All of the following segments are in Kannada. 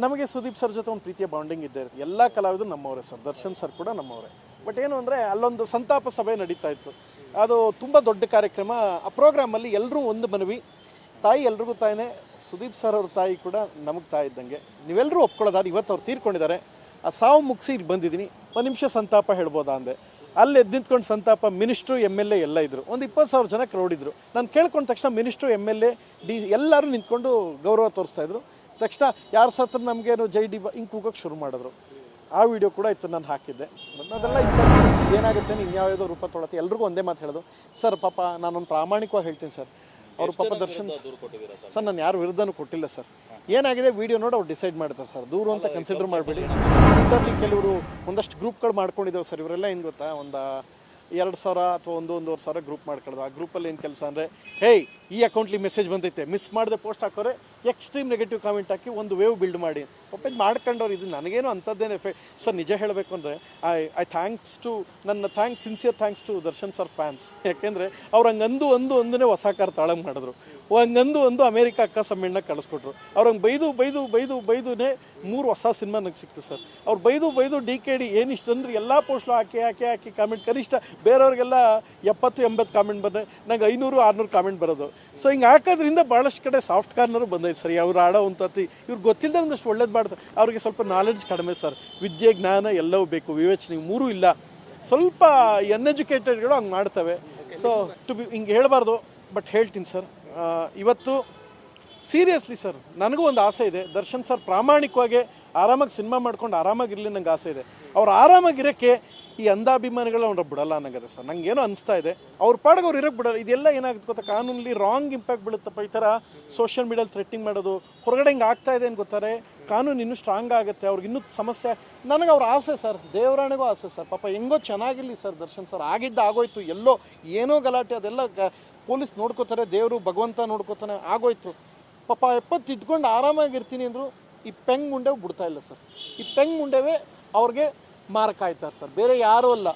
ನಮಗೆ ಸುದೀಪ್ ಸರ್ ಜೊತೆ ಒಂದು ಪ್ರೀತಿಯ ಬಾಂಡಿಂಗ್ ಇದ್ದೇ ಇರುತ್ತೆ. ಎಲ್ಲ ಕಲಾವಿದರು ನಮ್ಮವರೇ ಸರ್, ದರ್ಶನ್ ಸರ್ ಕೂಡ ನಮ್ಮವರೇ. ಬಟ್ ಏನು ಅಂದರೆ ಅಲ್ಲೊಂದು ಸಂತಾಪ ಸಭೆ ನಡೀತಾ ಇತ್ತು, ಅದು ತುಂಬ ದೊಡ್ಡ ಕಾರ್ಯಕ್ರಮ. ಆ ಪ್ರೋಗ್ರಾಮಲ್ಲಿ ಎಲ್ಲರೂ ಒಂದು ಮನವಿ, ತಾಯಿ ಎಲ್ರಿಗೂ ತಾಯಿನೇ, ಸುದೀಪ್ ಸರ್ ಅವ್ರ ತಾಯಿ ಕೂಡ ನಮಗೆ ತಾಯಿ ಇದ್ದಂಗೆ. ನೀವೆಲ್ಲರೂ ಒಪ್ಕೊಳ್ಳೋದಾದ್ರೆ ಇವತ್ತು ಅವ್ರು ತೀರ್ಕೊಂಡಿದ್ದಾರೆ, ಆ ಸಾವು ಮುಗಿಸಿ ಇಲ್ಲಿ ಬಂದಿದ್ದೀನಿ, ಒಂದು ನಿಮಿಷ ಸಂತಾಪ ಹೇಳ್ಬೋದಾ ಅಂದೆ. ಅಲ್ಲಿ ಎದ್ದು ನಿಂತ್ಕೊಂಡು ಸಂತಾಪ, ಮಿನಿಸ್ಟ್ರು MLA ಎಲ್ಲ ಇದ್ದರು, ಒಂದು 20,000 ಜನ ಕ್ರೌಡ್ ಇದ್ದರು. ನಾನು ಕೇಳ್ಕೊಂಡ ತಕ್ಷಣ ಮಿನಿಸ್ಟ್ರು MLA ಎಲ್ಲರೂ ನಿಂತ್ಕೊಂಡು ಗೌರವ ತೋರಿಸ್ತಾಯಿದ್ರು. ತಕ್ಷಣ ಯಾರು ಸತ್ರ ನಮಗೇನು ಜೈ ಡಿ ಹಿಂಗೆ ಕೂಗೋಕ್ಕೆ ಶುರು ಮಾಡಿದ್ರು. ಆ ವಿಡಿಯೋ ಕೂಡ ಇತ್ತು, ನಾನು ಹಾಕಿದ್ದೆ. ಅದೆಲ್ಲ ಏನಾಗುತ್ತೆ ಇನ್ಯಾವುದೋ ರೂಪ ತೊಳತ್ತೆ. ಎಲ್ರಿಗೂ ಒಂದೇ ಮಾತು ಹೇಳೋದು, ಸರ್ ಪಾಪ ನಾನೊಂದು ಪ್ರಾಮಾಣಿಕವಾಗಿ ಹೇಳ್ತೀನಿ ಸರ್, ಅವರು ಪಾಪ ದರ್ಶನ್ ಸರ್ ನಾನು ಯಾರು ವಿರುದ್ಧನೂ ಕೊಟ್ಟಿಲ್ಲ ಸರ್. ಏನಾಗಿದೆ ವಿಡಿಯೋ ನೋಡಿ ಅವ್ರು ಡಿಸೈಡ್ ಮಾಡ್ತಾರೆ ಸರ್, ದೂರು ಅಂತ ಕನ್ಸಿಡರ್ ಮಾಡಬೇಡಿ. ಇದರಲ್ಲಿ ಕೆಲವರು ಒಂದಷ್ಟು ಗ್ರೂಪ್ಗಳು ಮಾಡ್ಕೊಂಡಿದ್ದೇವೆ ಸರ್. ಇವರೆಲ್ಲ ಏನು ಗೊತ್ತಾ, ಒಂದು 2,000 ಅಥವಾ 1,500 ಗ್ರೂಪ್ ಮಾಡ್ಕೊಳ್ಳೋದು. ಆ ಗ್ರೂಪಲ್ಲಿ ಏನು ಕೆಲಸ ಅಂದರೆ, ಹೇಯ್ ಈ ಅಕೌಂಟ್ಲಿ ಮೆಸೇಜ್ ಬಂದೈತೆ, ಮಿಸ್ ಮಾಡದೆ ಪೋಸ್ಟ್ ಹಾಕೋರೆ ಎಕ್ಸ್ಟ್ರೀಮ್ ನೆಗೆಟಿವ್ ಕಾಮೆಂಟ್ ಹಾಕಿ ಒಂದು ವೇವ್ ಬಿಲ್ಡ್ ಮಾಡಿ ಒಪ್ಪೆ ಮಾಡ್ಕೊಂಡವ್ರು. ಇದು ನನಗೇನು ಅಂಥದ್ದೇನು ಎಫೆಕ್ಟ್ ಸರ್. ನಿಜ ಹೇಳಬೇಕು ಅಂದರೆ ಐ ಥ್ಯಾಂಕ್ಸ್ ಟು ನನ್ನ sincere thanks to Darshan sir fans. ಯಾಕೆಂದರೆ ಅವ್ರು ಹಂಗಂದು ಒಂದನೇ ಹೊಸ ಕಾರ್ ತಾಳಂಗೆ ಮಾಡಿದ್ರು, ಹಂಗಂದು ಅಮೇರಿಕಾ ಅಕ್ಕ ಸಮ್ಮೇಳನ ಕಳಿಸ್ಕೊಟ್ರು. ಅವ್ರು ಹಂಗೆ ಬೈದುನೇ 3 ಹೊಸ ಸಿನಿಮಾ ನನಗೆ ಸಿಕ್ತು ಸರ್. ಅವ್ರು ಬೈದು DKD ಏನಿಷ್ಟು ಅಂದ್ರೆ ಎಲ್ಲ ಪೋಸ್ಟ್ಲು ಹಾಕಿ ಕಾಮೆಂಟ್, ಕನಿಷ್ಠ ಬೇರೆಯವ್ರಿಗೆಲ್ಲ 70-80 ಕಾಮೆಂಟ್ ಬಂದರೆ ನಂಗೆ 500-600 ಕಾಮೆಂಟ್ ಬರೋದು. ಸೊ ಹಿಂಗೆ ಹಾಕೋದ್ರಿಂದ ಭಾಳಷ್ಟು ಕಡೆ ಸಾಫ್ಟ್ ಕಾರ್ನರು ಬಂದೈತೆ ಸರಿ. ಅವ್ರು ಆಡೋ ಒಂಥತಿ ಇವ್ರು ಗೊತ್ತಿಲ್ಲದೆ ಒಂದಷ್ಟು ಒಳ್ಳೇದು ಮಾಡ್ತಾರೆ. ಅವ್ರಿಗೆ ಸ್ವಲ್ಪ ನಾಲೆಡ್ಜ್ ಕಡಿಮೆ ಸರ್, ವಿದ್ಯೆ ಜ್ಞಾನ ಎಲ್ಲವೂ ಬೇಕು, ವಿವೇಚನೆ 3 ಇಲ್ಲ. ಸ್ವಲ್ಪ ಅನ್ಎಜುಕೇಟೆಡ್ಗಳು ಹಂಗೆ ಮಾಡ್ತವೆ. ಸೊ ಹಿಂಗೆ ಹೇಳಬಾರ್ದು, ಬಟ್ ಹೇಳ್ತೀನಿ ಸರ್. ಇವತ್ತು ಸೀರಿಯಸ್ಲಿ ಸರ್ ನನಗೂ ಒಂದು ಆಸೆ ಇದೆ, ದರ್ಶನ್ ಸರ್ ಪ್ರಾಮಾಣಿಕವಾಗಿ ಆರಾಮಾಗಿ ಸಿನಿಮಾ ಮಾಡ್ಕೊಂಡು ಆರಾಮಾಗಿರಲಿ ನಂಗೆ ಆಸೆ ಇದೆ. ಅವ್ರು ಆರಾಮಾಗಿರೋಕ್ಕೆ ಈ ಅಂಧಾಭಿಮಾನಿಗಳು ಅವ್ರ ಬಿಡಲ್ಲ ಅನ್ನಂಗದೆ ಸರ್. ನಂಗೆ ಏನೋ ಅನಿಸ್ತಾ ಇದೆ, ಅವ್ರ ಪಾಡಿಗೆ ಅವ್ರು ಇರೋಕ್ಕೆ ಬಿಡಲ್ಲ. ಇದೆಲ್ಲ ಏನಾಗುತ್ತೆ ಗೊತ್ತಾ, ಕಾನೂನಲ್ಲಿ ರಾಂಗ್ ಇಂಪ್ಯಾಕ್ಟ್ ಬೀಳುತ್ತಪ್ಪ. ಈ ಥರ ಸೋಷಿಯಲ್ ಮೀಡಿಯಲ್ಲಿ ಥ್ರೆಟ್ಟಿಂಗ್ ಮಾಡೋದು, ಹೊರಗಡೆ ಹಿಂಗೆ ಆಗ್ತಾ ಇದೆ ಅಂತ ಗೊತ್ತಾರೆ, ಕಾನೂನು ಇನ್ನೂ ಸ್ಟ್ರಾಂಗ್ ಆಗುತ್ತೆ, ಅವ್ರಿಗೆ ಇನ್ನೂ ಸಮಸ್ಯೆ. ನನಗೆ ಅವ್ರ ಆಸೆ ಸರ್, ದೇವರಾಣಿಗೂ ಆಸೆ ಸರ್, ಪಾಪ ಹೆಂಗೋ ಚೆನ್ನಾಗಿರಲಿ ಸರ್ ದರ್ಶನ್ ಸರ್. ಆಗೋಯ್ತು, ಎಲ್ಲೋ ಏನೋ ಗಲಾಟೆ, ಅದೆಲ್ಲ ಪೊಲೀಸ್ ನೋಡ್ಕೋತಾರೆ, ದೇವರು ಭಗವಂತ ನೋಡ್ಕೋತಾನೆ, ಆಗೋಯ್ತು. ಪಾಪ ಎಪ್ಪತ್ತು ಇಟ್ಕೊಂಡು ಆರಾಮಾಗಿರ್ತೀನಿ ಅಂದರು. ಈ ಪೆಂಗ್ ಮುಂಡೆವು ಬಿಡ್ತಾ ಇಲ್ಲ ಸರ್. ಈ ಪೆಂಗ್ ಮುಂಡೆವೇ ಅವ್ರಿಗೆ ಮಾರಕ ಆಯ್ತಾರೆ ಸರ್, ಬೇರೆ ಯಾರೂ ಅಲ್ಲ.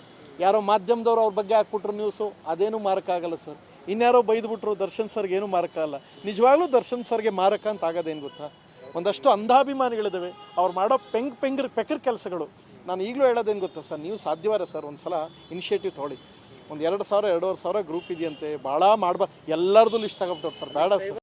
ಯಾರೋ ಮಾಧ್ಯಮದವ್ರು ಅವ್ರ ಬಗ್ಗೆ ಹಾಕ್ಬಿಟ್ರು ನ್ಯೂಸು, ಅದೇನು ಮಾರಕ ಆಗಲ್ಲ ಸರ್. ಇನ್ಯಾರೋ ಬೈದ್ಬಿಟ್ರು ದರ್ಶನ್ ಸರ್ಗೆ ಏನೂ ಮಾರಕ ಅಲ್ಲ. ನಿಜವಾಗ್ಲೂ ದರ್ಶನ್ ಸರ್ಗೆ ಮಾರಕ ಅಂತ ಆಗೋದೇನು ಗೊತ್ತಾ, ಒಂದಷ್ಟು ಅಂಧಾಭಿಮಾನಿಗಳಿದ್ದಾವೆ, ಅವ್ರು ಮಾಡೋ ಪೆಕರ್ ಕೆಲಸಗಳು. ನಾನು ಈಗಲೂ ಹೇಳೋದೇನು ಗೊತ್ತಾ ಸರ್, ನೀವು ಸಾಧ್ಯವಾರ ಸರ್ ಒಂದು ಸಲ ಇನಿಷಿಯೇಟಿವ್ ತೊಗೊಳ್ಳಿ. ಒಂದು 2,000-2,500 ಗ್ರೂಪ್ ಇದೆಯಂತೆ, ಭಾಳ ಎಲ್ಲರದ್ದು ಲಿಸ್ಟ್ ತಗೊಬಿಟ್ಟವ್ರು ಸರ್. ಬೇಡ ಸರ್,